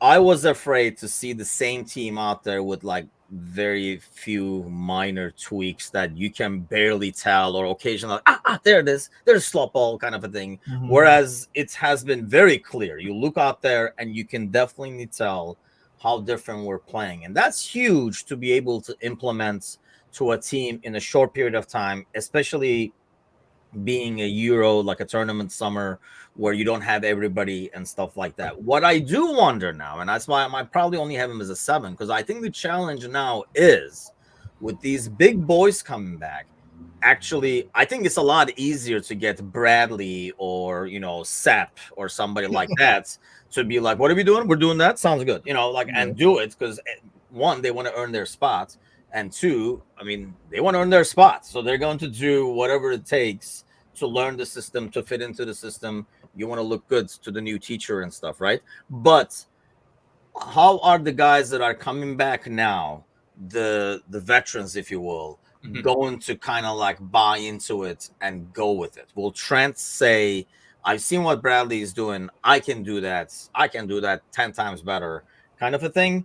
I was afraid to see the same team out there with like very few minor tweaks that you can barely tell, or occasionally, there it is, there's slop ball kind of a thing. Mm-hmm. Whereas it has been very clear. You look out there and you can definitely tell how different we're playing. And that's huge to be able to implement to a team in a short period of time, especially being a Euro, like a tournament summer where you don't have everybody and stuff like that. What I do wonder now, and that's why I might probably only have him as a 7, because I think the challenge now is with these big boys coming back. Actually, I think it's a lot easier to get Bradley or, Sepp or somebody like that to be like, what are we doing? We're doing that. Sounds good. And do it, because one, they want to earn their spots. And two, I mean, they want to earn their spot. So they're going to do whatever it takes to learn the system, to fit into the system. You want to look good to the new teacher and stuff, right? But how are the guys that are coming back now, the veterans, if you will, going to kind of like buy into it and go with it? Will Trent say, I've seen what Bradley is doing, I can do that 10 times better, kind of a thing?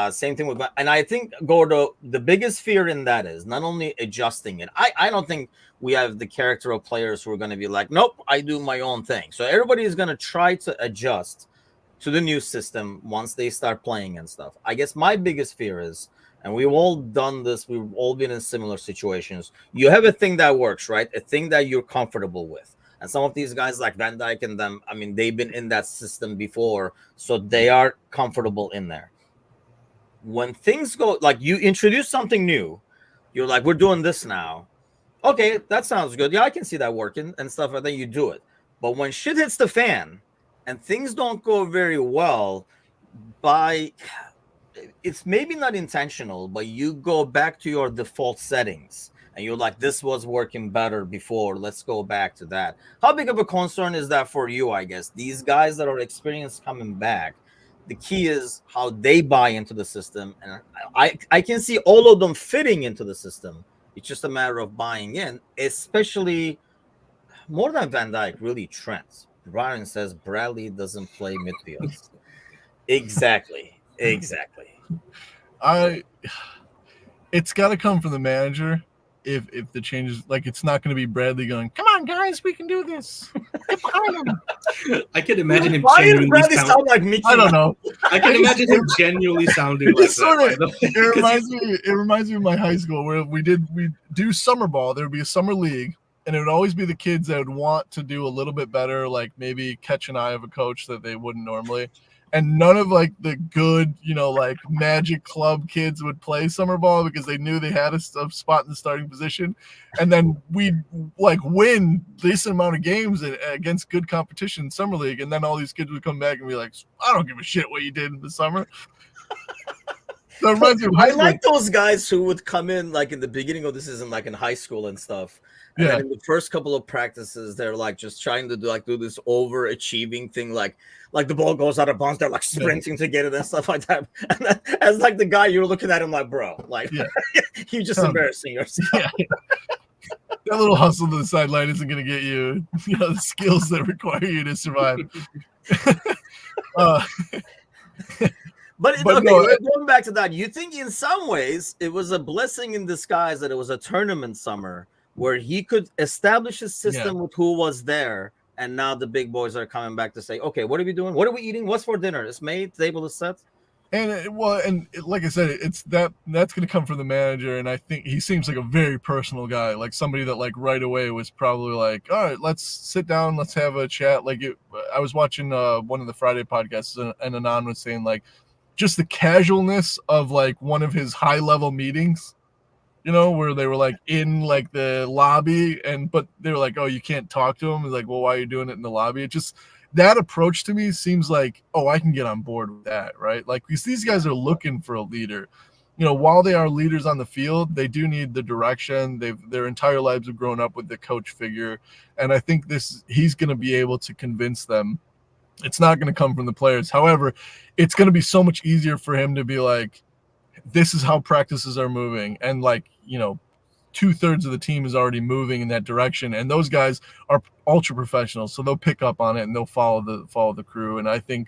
Same thing with, and I think, Gordo, the biggest fear in that is not only adjusting it. I don't think we have the character of players who are going to be like, nope, I do my own thing. So everybody is going to try to adjust to the new system once they start playing and stuff. I guess my biggest fear is, and we've all done this, we've all been in similar situations. You have a thing that works, right? A thing that you're comfortable with. And some of these guys like Van Dijk and them, I mean, they've been in that system before, so they are comfortable in there. When things go, like you introduce something new, you're like, we're doing this now. Okay, that sounds good. Yeah, I can see that working and stuff, and then you do it. But when shit hits the fan and things don't go very well, it's maybe not intentional, but you go back to your default settings and you're like, this was working better before, let's go back to that. How big of a concern is that for you? I guess these guys that are experienced coming back, the key is how they buy into the system, and I can see all of them fitting into the system. It's just a matter of buying in, especially more than Van Dijk, really Trent. Ryan says Bradley doesn't play midfield. Exactly.
It's got to come from the manager. If the changes, like, it's not going to be Bradley going, come on guys, we can do this.
I can imagine him.
Why does Bradley sound like Mickey?
I don't know.
I can imagine him genuinely sounding like that.
It reminds me of my high school where we do summer ball. There would be a summer league, and it would always be the kids that would want to do a little bit better, like maybe catch an eye of a coach that they wouldn't normally. And none of like the good, like Magic Club kids would play summer ball because they knew they had a spot in the starting position. And then we'd like win decent amount of games against good competition in summer league. And then all these kids would come back and be like, I don't give a shit what you did in the summer. So it reminds me of high school.
I like those guys who would come in like in the beginning of the season, like in high school and stuff. And then in the first couple of practices, they're like just trying to do this overachieving thing, like the ball goes out of bounds, they're like sprinting to get it and stuff like that. And then, as like the guy, you're looking at him like, bro, like you're just embarrassing yourself. Yeah.
That little hustle to the sideline isn't going to get you, the skills that require you to survive.
But going back to that, you think in some ways it was a blessing in disguise that it was a tournament summer where he could establish his system with who was there, and now the big boys are coming back to say, okay, what are we doing? What are we eating? What's for dinner? It's made, table is set.
And like I said, it's that's going to come from the manager, and I think he seems like a very personal guy, like somebody that like right away was probably like, all right, let's sit down, let's have a chat. Like I was watching one of the Friday podcasts, and Anand was saying like just the casualness of like one of his high level meetings, where they were like in like the lobby, but they were like, oh, you can't talk to him. It's like, well, why are you doing it in the lobby? It just, that approach to me seems like, oh, I can get on board with that, right? Like these guys are looking for a leader. While they are leaders on the field, they do need the direction. Their entire lives have grown up with the coach figure, and I think he's going to be able to convince them. It's not going to come from the players. However, it's going to be so much easier for him to be like, this is how practices are moving, and like 2/3 of the team is already moving in that direction, and those guys are ultra professionals, so they'll pick up on it and they'll follow the crew. And I think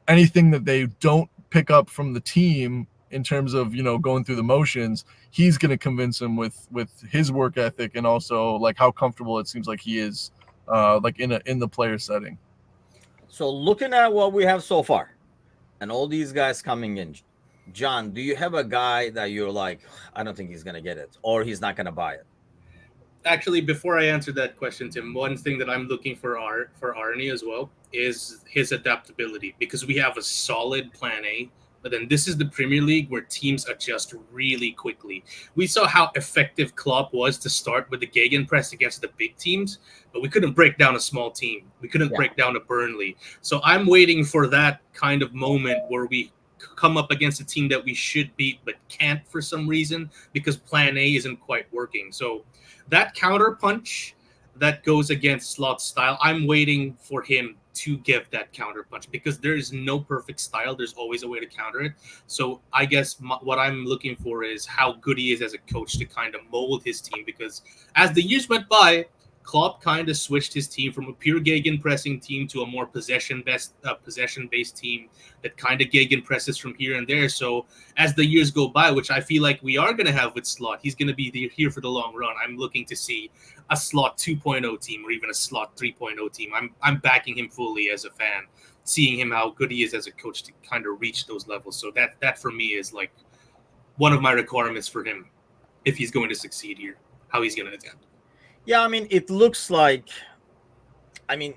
anything that they don't pick up from the team in terms of going through the motions, he's going to convince them with his work ethic, and also like how comfortable it seems like he is like in the player setting.
So looking at what we have so far and all these guys coming in, John, do you have a guy that you're like, I don't think he's going to get it, or he's not going to buy it?
Actually, before I answer that question, Tim, one thing that I'm looking for Arnie as well is his adaptability, because we have a solid plan A, but then this is the Premier League where teams adjust really quickly. We saw how effective Klopp was to start with the gegenpress against the big teams, but we couldn't break down a small team. We couldn't break down a Burnley. So I'm waiting for that kind of moment where we come up against a team that we should beat but can't for some reason because plan A isn't quite working. So that counter punch that goes against Slot's style, I'm waiting for him to give that counter punch because there is no perfect style. There's always a way to counter it. So I guess what I'm looking for is how good he is as a coach to kind of mold his team, because as the years went by, Klopp kind of switched his team from a pure gegenpressing team to a more possession-based team that kind of gegenpresses from here and there. So as the years go by, which I feel like we are going to have with Slot, he's going to be here for the long run. I'm looking to see a Slot 2.0 team or even a Slot 3.0 team. I'm backing him fully as a fan, seeing him how good he is as a coach to kind of reach those levels. So that for me is like one of my requirements for him if he's going to succeed here, how he's going to adapt.
Yeah, I mean, it looks like, I mean,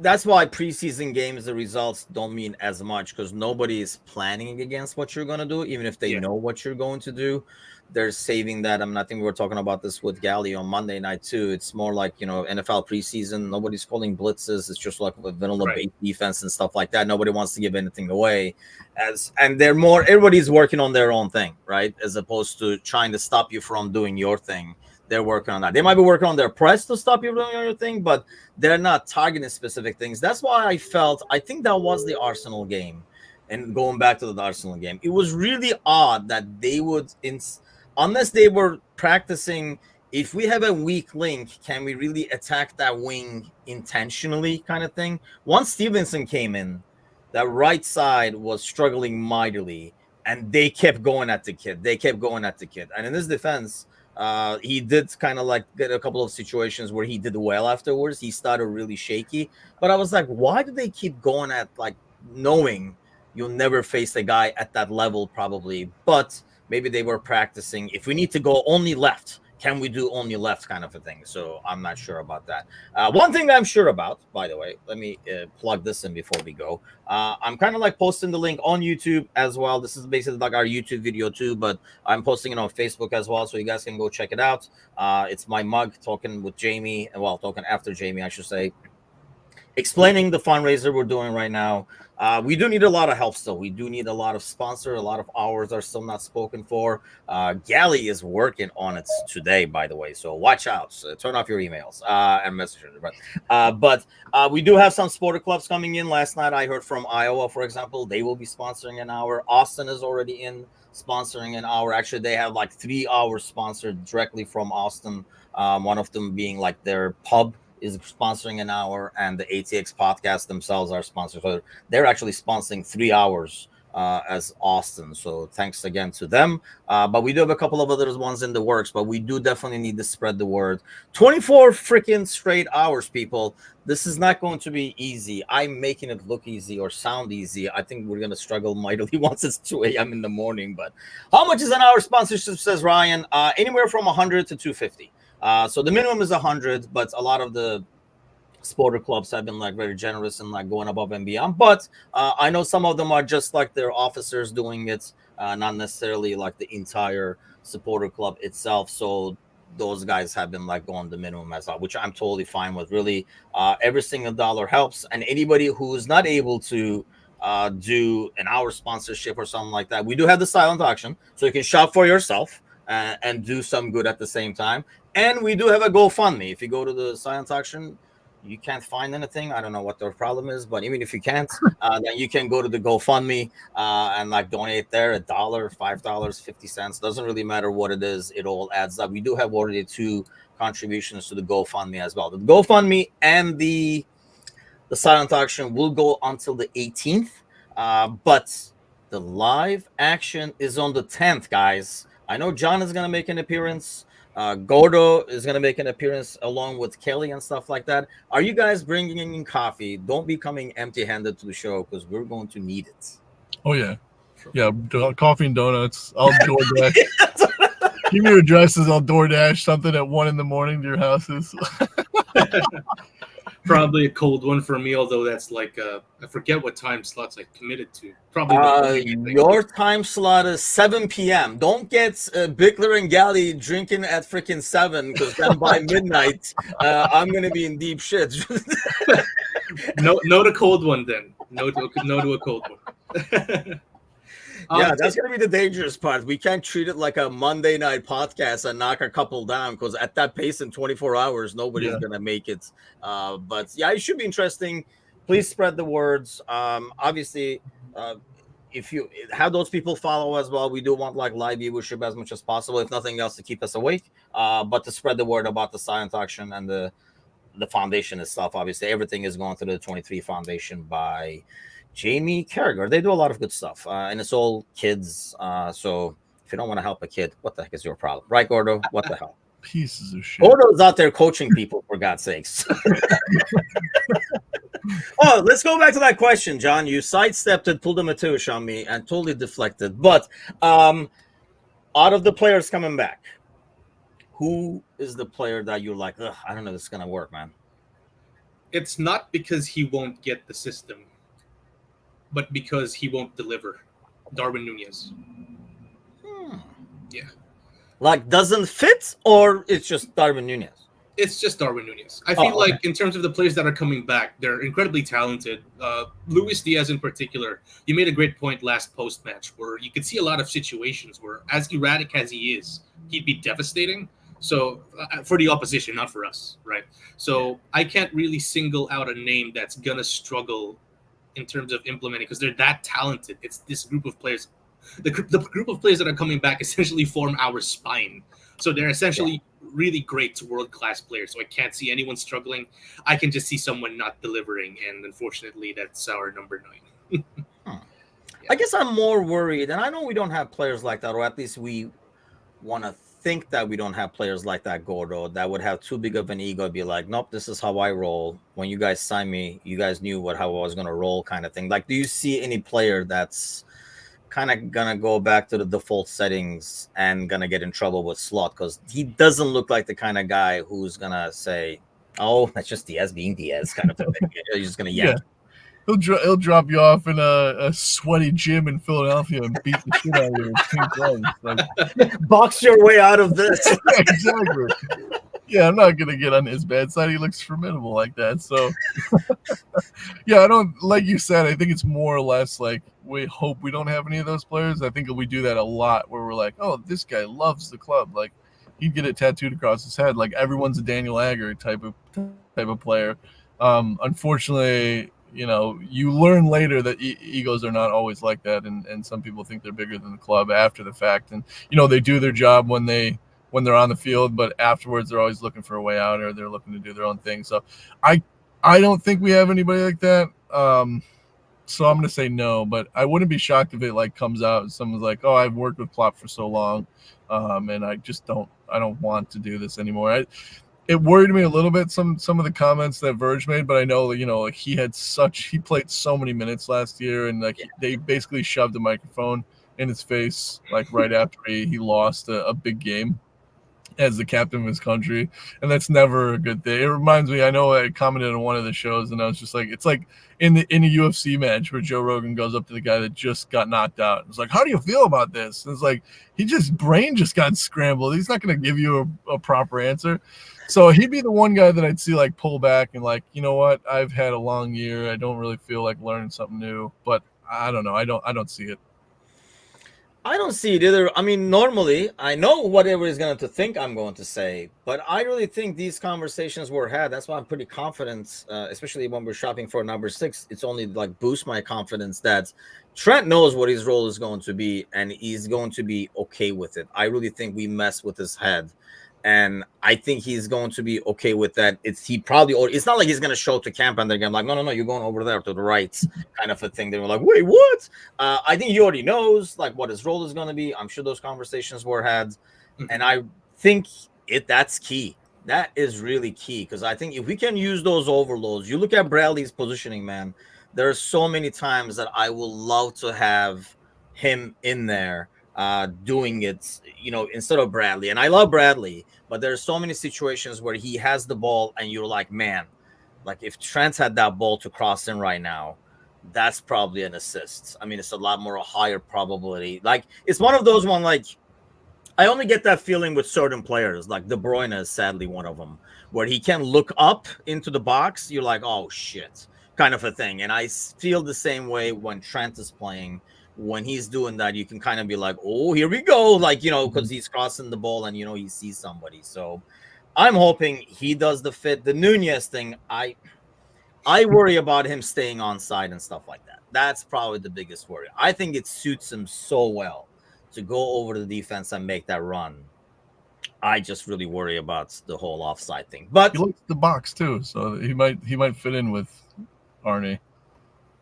that's why preseason games, the results don't mean as much because nobody is planning against what you're going to do, even if they know what you're going to do. They're saving that. I think we were talking about this with Gally on Monday night too. It's more like, NFL preseason. Nobody's calling blitzes. It's just like a vanilla-based defense and stuff like that. Nobody wants to give anything away. And everybody's working on their own thing, right? As opposed to trying to stop you from doing your thing. They're working on that. They might be working on their press to stop you from doing your thing, but they're not targeting specific things. That's why I think that was the Arsenal game. And going back to the Arsenal game, it was really odd that they would, unless they were practicing, if we have a weak link, can we really attack that wing intentionally kind of thing? Once Stevenson came in, that right side was struggling mightily, and they kept going at the kid. And in this defense, he did kind of like get a couple of situations where he did well afterwards. He started really shaky, but I was like, why do they keep going at, like, knowing you'll never face a guy at that level probably, but maybe they were practicing. If we need to go only left, can we do only left kind of a thing? So I'm not sure about that. One thing I'm sure about, by the way, let me plug this in before we go. I'm kind of like posting the link on YouTube as well. This is basically like our YouTube video too, but I'm posting it on Facebook as well, so you guys can go check it out. It's my mug talking with Jamie, talking after Jamie, I should say, explaining the fundraiser we're doing right now. We do need a lot of help still. We do need a lot of sponsors. A lot of hours are still not spoken for. Gally is working on it today, by the way, so watch out. So turn off your emails and messages. But we do have some supporter clubs coming in. Last night I heard from Iowa, for example. They will be sponsoring an hour. Austin is already in sponsoring an hour. Actually, they have like 3 hours sponsored directly from Austin. One of them being like their pub is sponsoring an hour, and the ATX podcast themselves are sponsors. So they're actually sponsoring 3 hours as Austin. So thanks again to them. But we do have a couple of other ones in the works, but we do definitely need to spread the word. 24 freaking straight hours, people. This is not going to be easy. I'm making it look easy or sound easy. I think we're going to struggle mightily once it's 2 a.m. in the morning. But how much is an hour sponsorship, says Ryan? Anywhere from 100 to 250. So the minimum is 100, but a lot of the supporter clubs have been like very generous and like going above and beyond. But I know some of them are just like their officers doing it, not necessarily like the entire supporter club itself. So those guys have been like going the minimum as well, which I'm totally fine with. Really, every single dollar helps. And anybody who's not able to do an hour sponsorship or something like that, we do have the silent auction, so you can shop for yourself and do some good at the same time. And we do have a GoFundMe. If you go to the silent auction, you can't find anything. I don't know what their problem is, but even if you can't, then you can go to the GoFundMe and like donate there. $1, $5, 50 cents. Doesn't really matter what it is. It all adds up. We do have already 2 contributions to the GoFundMe as well. The GoFundMe and the silent auction will go until the 18th, but the live action is on the 10th, guys. I know John is going to make an appearance. Gordo is going to make an appearance along with Kelly and stuff like that. Are you guys bringing in coffee? Don't be coming empty-handed to the show because we're going to need it.
Oh, yeah. Yeah, coffee and donuts. I'll DoorDash. Give me your addresses. I'll DoorDash something at 1 a.m. to your houses.
Probably a cold one for me, although that's like I forget what time slots I committed to. Probably
your time slot is 7 p.m. Don't get Bickler and Gally drinking at freaking 7, because then by midnight I'm gonna be in deep shit.
No to cold one then. No to a cold one.
Yeah, that's going to be the dangerous part. We can't treat it like a Monday night podcast and knock a couple down, because at that pace in 24 hours, nobody's going to make it. But yeah, it should be interesting. Please spread the words. Obviously, if you have those people follow as well, we do want like live viewership as much as possible, if nothing else, to keep us awake. But to spread the word about the silent auction and the foundation itself. Obviously, everything is going through the 23 Foundation by Jamie Carragher. They do a lot of good stuff, and it's all kids. So if you don't want to help a kid, what the heck is your problem, right, Gordo? What the hell?
Pieces of shit.
Gordo's out there coaching people, for God's sakes. Oh, let's go back to that question, John. You sidestepped it, pulled a Mateusz on me, and totally deflected. But out of the players coming back, who is the player that you're like, ugh, I don't know if this is gonna work, man?
It's not because he won't get the system, but because he won't deliver. Darwin Nunez. Yeah.
Like, doesn't fit, or it's just Darwin Nunez?
It's just Darwin Nunez. I feel like in terms of the players that are coming back, they're incredibly talented. Luis Diaz in particular, you made a great point last post-match where you could see a lot of situations where, as erratic as he is, he'd be devastating. So for the opposition, not for us, right? So I can't really single out a name that's going to struggle in terms of implementing, because they're that talented. It's this group of players. The group of players that are coming back essentially form our spine. So they're essentially really great world-class players. So I can't see anyone struggling. I can just see someone not delivering. And unfortunately, that's our number 9.
I guess I'm more worried. And I know we don't have players like that, or at least we want to think that we don't have players like that, Gordo, that would have too big of an ego, be like, nope, this is how I roll. When you guys signed me, you guys knew how I was going to roll, kind of thing. Like, do you see any player that's kind of gonna go back to the default settings and gonna get in trouble with Slot? Because he doesn't look like the kind of guy who's gonna say, oh, that's just Diaz being Diaz, kind of thing. He's just gonna yank.
He'll drop you off in a sweaty gym in Philadelphia and beat the shit out of you with pink gloves. Like,
box your way out of this.
Exactly. Yeah, I'm not gonna get on his bad side. He looks formidable like that. So, yeah, I don't, like you said, I think it's more or less like we hope we don't have any of those players. I think we do that a lot, where we're like, oh, this guy loves the club. Like, he'd get it tattooed across his head. Like, everyone's a Daniel Agger type of player. Unfortunately, you learn later that egos are not always like that, and some people think they're bigger than the club after the fact. And they do their job when they're on the field, but afterwards they're always looking for a way out, or they're looking to do their own thing. So I don't think we have anybody like that. So I'm going to say no, but I wouldn't be shocked if it like comes out and someone's like, oh, I've worked with Klopp for so long. And I don't want to do this anymore. It worried me a little bit, some of the comments that Verge made, but I know, like he played so many minutes last year, and like they basically shoved a microphone in his face, like right after he lost a big game as the captain of his country, and that's never a good thing. It reminds me, I know I commented on one of the shows, and I was just like, it's like in a UFC match where Joe Rogan goes up to the guy that just got knocked out. It's like, how do you feel about this? And it's like, brain just got scrambled. He's not going to give you a proper answer. So he'd be the one guy that I'd see like pull back and like, you know what? I've had a long year. I don't really feel like learning something new, but I don't know. I don't see it.
I don't see it either. I mean, normally I know what everybody's going to think I'm going to say, but I really think these conversations were had. That's why I'm pretty confident, especially when we're shopping for number 6. It's only like boost my confidence that Trent knows what his role is going to be, and he's going to be okay with it. I really think we mess with his head, and I think he's going to be okay with that. It's not like he's going to show up to camp and they're going like, no, you're going over there to the right, kind of a thing. They were like, wait, what? I think he already knows like what his role is going to be. I'm sure those conversations were had, and I think that's key. That is really key, because I think if we can use those overloads, you look at Bradley's positioning, man. There are so many times that I will love to have him in there doing it, instead of Bradley. And I love Bradley, but there's so many situations where he has the ball and you're like, man, like if Trent had that ball to cross in right now, that's probably an assist. I mean, it's a lot more a higher probability. Like, it's one of those like, I only get that feeling with certain players, like De Bruyne is sadly one of them, where he can look up into the box. You're like, oh shit, kind of a thing. And I feel the same way when Trent is playing, when he's doing that, you can kind of be like, oh, here we go. Like, because he's crossing the ball and, he sees somebody. So I'm hoping he does the fit. The Nunez thing, I worry about him staying on side and stuff like that. That's probably the biggest worry. I think it suits him so well to go over the defense and make that run. I just really worry about the whole offside thing. But
he likes the box too, so he might fit in with Arne.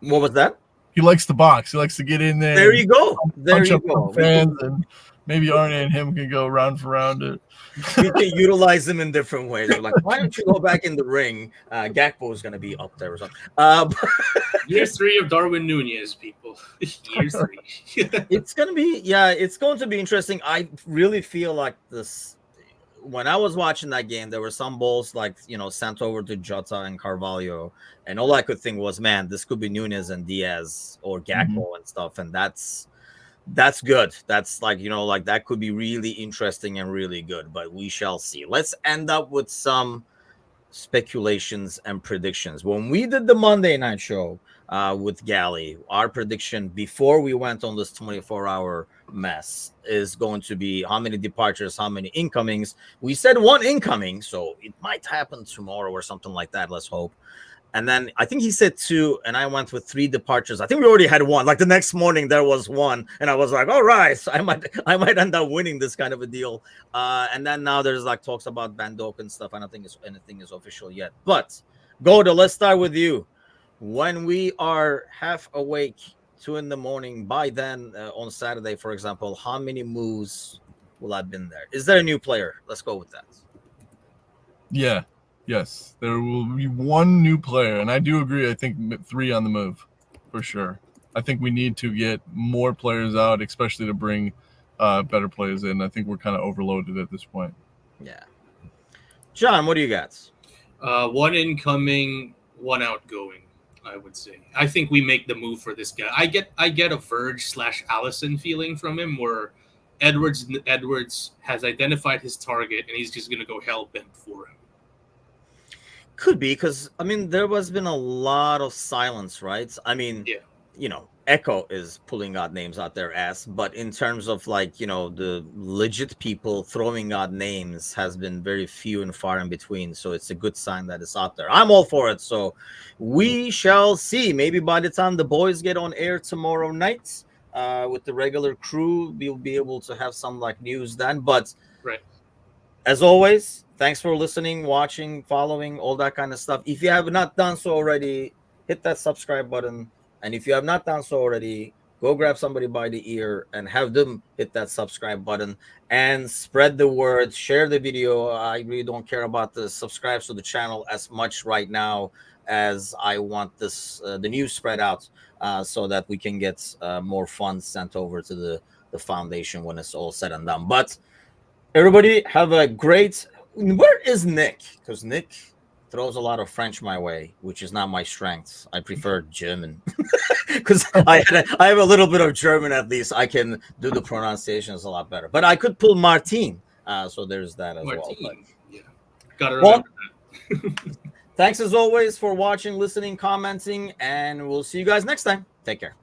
What was that?
He likes the box. He likes to get in there.
There you go. There you go.
Fans, and maybe Arne and him can go round for round it.
We can utilize them in different ways. We're like, why don't you go back in the ring? Gakpo is going to be up there or something.
Year 3 of Darwin Nunez, people. Year 3.
It's going to be interesting. I really feel like this. When I was watching that game, there were some balls like, sent over to Jota and Carvalho. And all I could think was, man, this could be Nunez and Diaz or Gakpo and stuff. And that's good. That's like, that could be really interesting and really good. But we shall see. Let's end up with some speculations and predictions. When we did the Monday night show with Gally, our prediction before we went on this 24-hour mess is going to be how many departures, how many incomings. We said 1 incoming, so it might happen tomorrow or something like that. Let's hope. And then I think he said 2, and I went with 3 departures. I think we already had 1. Like the next morning, there was 1, and I was like, "All right, so I might end up winning this kind of a deal." And then now there's like talks about Van Dijk and stuff. I don't think anything is official yet. But Goda, let's start with you. When we are half awake, 2 a.m, by then on Saturday, for example, how many moves will have been there? Is there a new player? Let's go with that.
Yeah. Yes, there will be 1 new player, and I do agree. I think 3 on the move, for sure. I think we need to get more players out, especially to bring better players in. I think we're kind of overloaded at this point.
Yeah. John, what do you got?
1 incoming, 1 outgoing, I would say. I think we make the move for this guy. I get a Verge/Allison feeling from him, where Edwards has identified his target, and he's just going to go hell-bent for him.
Could be, because there has been a lot of silence, right? Echo is pulling out names out their ass, but in terms of the legit people throwing out names has been very few and far in between. So it's a good sign that it's out there. I'm all for it. So we shall see. Maybe by the time the boys get on air tomorrow night with the regular crew, we'll be able to have some news then. But
right.
As always, thanks for listening, watching, following, all that kind of stuff. If you have not done so already, hit that subscribe button. And if you have not done so already, go grab somebody by the ear and have them hit that subscribe button and spread the word. Share the video. I really don't care about the subscribes to the channel as much right now as I want the news spread out so that we can get more funds sent over to the foundation when it's all said and done. But everybody have a great... Where is Nick? Because Nick throws a lot of French my way, which is not my strength. I prefer German. Because I have a little bit of German at least. I can do the pronunciations a lot better. But I could pull Martin. So there's that as well. But,
yeah. Gotta remember that.
Thanks as always for watching, listening, commenting, and we'll see you guys next time. Take care.